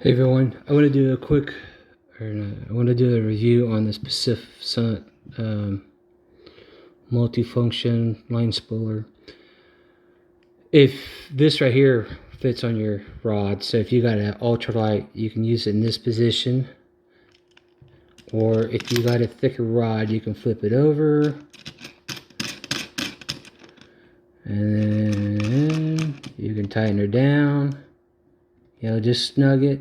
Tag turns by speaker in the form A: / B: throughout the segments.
A: Hey everyone, I want to do a quick, I want to do a review on this Piscifun multifunction line spooler. If this right here fits on your rod, so if you got an ultralight, you can use it in this position. Or if you got a thicker rod, you can flip it over. And then you can tighten her down. Just snug it.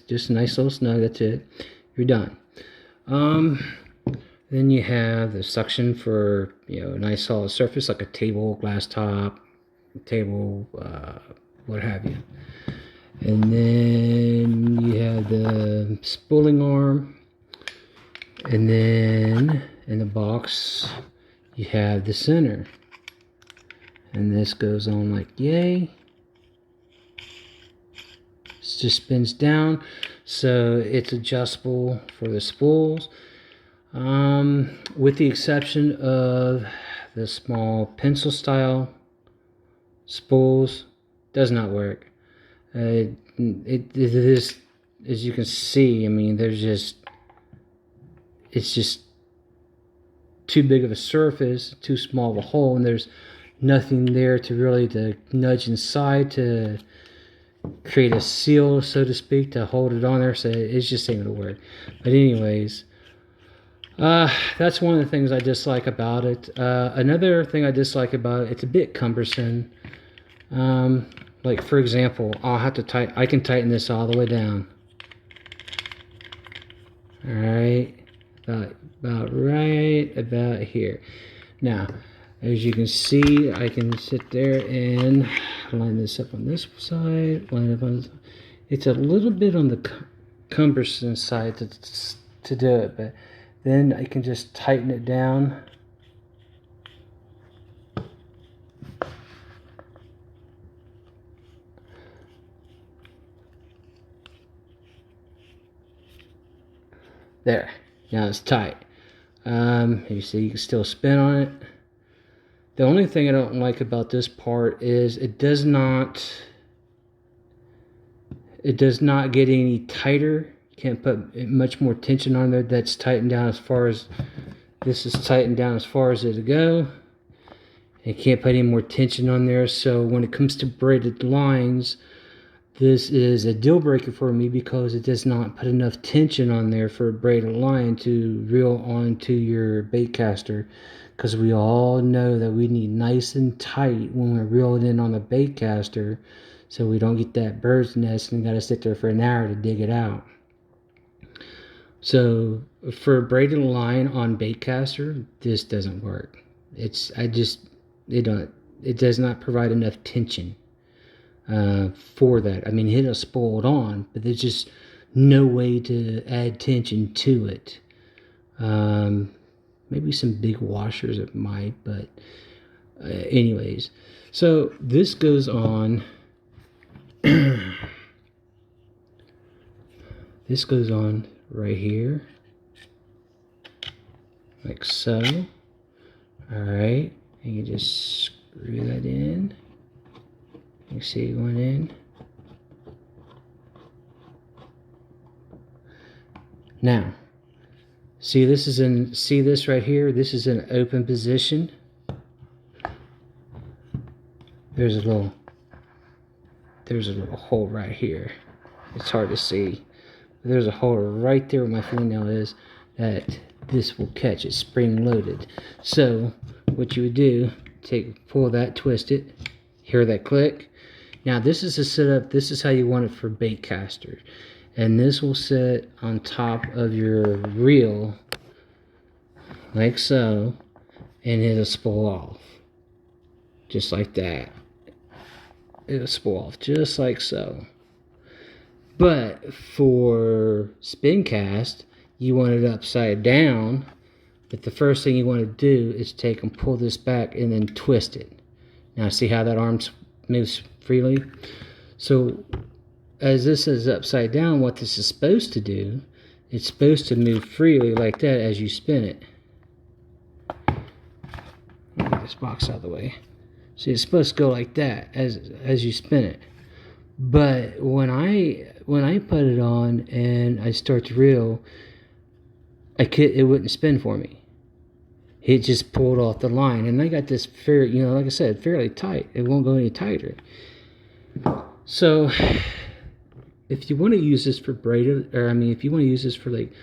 A: Just a nice little snug, that's it. You're done. Then you have the suction for, a nice solid surface like a table, glass top, table, what have you. And then you have the spooling arm. And then in the box, you have the center. And this goes on like yay. It just spins down, so it's adjustable for the spools, with the exception of the small pencil style spools. Does not work. It is, as you can see, I mean, it's just too big of a surface, too small of a hole, and there's nothing there to nudge inside to create a seal, so to speak, to hold it on there. So it's just ain't gonna work. But anyways, that's one of the things I dislike about it. Another thing I dislike about it, it's a bit cumbersome. Like for example, I can tighten this all the way down. All right, about right about here. Now, as you can see, I can sit there and line this up on this side, line up on this. It's a little bit on the cumbersome side to do it, but then I can just tighten it down. There, now it's tight. You see, you can still spin on it. The only thing I don't like about this part is it does not get any tighter. You can't put much more tension on there. That's tightened down as far as this is tightened down as far as it'll go. You can't put any more tension on there. So when it comes to braided lines, this is a deal breaker for me because it does not put enough tension on there for a braided line to reel onto your bait caster. Because we all know that we need nice and tight when we're reeling in on the bait caster, so we don't get that bird's nest and got to sit there for an hour to dig it out. So for a braided line on bait caster, this doesn't work. It does not provide enough tension for that. I mean, it'll spool it on, but there's just no way to add tension to it. Maybe some big washers it might, but anyways. So this goes on. This goes on right here, like so. All right, and you just screw that in. You see it went in. Now, see this right here? This is an open position. There's a little hole right here. It's hard to see. But there's a hole right there where my fingernail is that this will catch. It's spring loaded. So what you would do, pull that, twist it, hear that click. Now this is a setup. This is how you want it for bait casters. And this will sit on top of your reel like so, and it'll spool off just like that. It'll spool off just like so. But for spin cast, you want it upside down. But the first thing you want to do is take and pull this back and then twist it. Now see how that arm moves freely? So as this is upside down, what this is supposed to do, it's supposed to move freely like that as you spin it. Let me get this box out of the way. See, it's supposed to go like that as you spin it. But when I put it on and I start to reel, it wouldn't spin for me. It just pulled off the line, and I got this like I said, fairly tight. It won't go any tighter. So if you want to use this for braided, or I mean, if you want to use this for like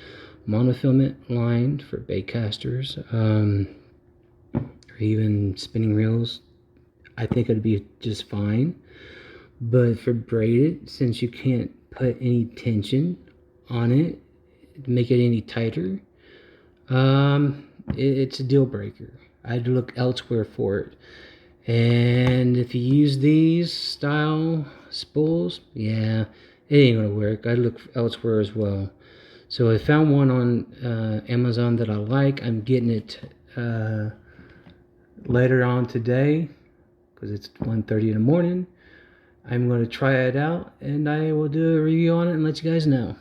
A: monofilament line for baitcasters, or even spinning reels, I think it'd be just fine. But for braided, since you can't put any tension on it to make it any tighter, it's a deal breaker. I'd look elsewhere for it. And if you use these style spools, yeah, it ain't gonna work. I'd look elsewhere as well. So I found one on Amazon that I like. I'm getting it later on today because it's 1:30 in the morning. I'm going to try it out, and I will do a review on it and let you guys know.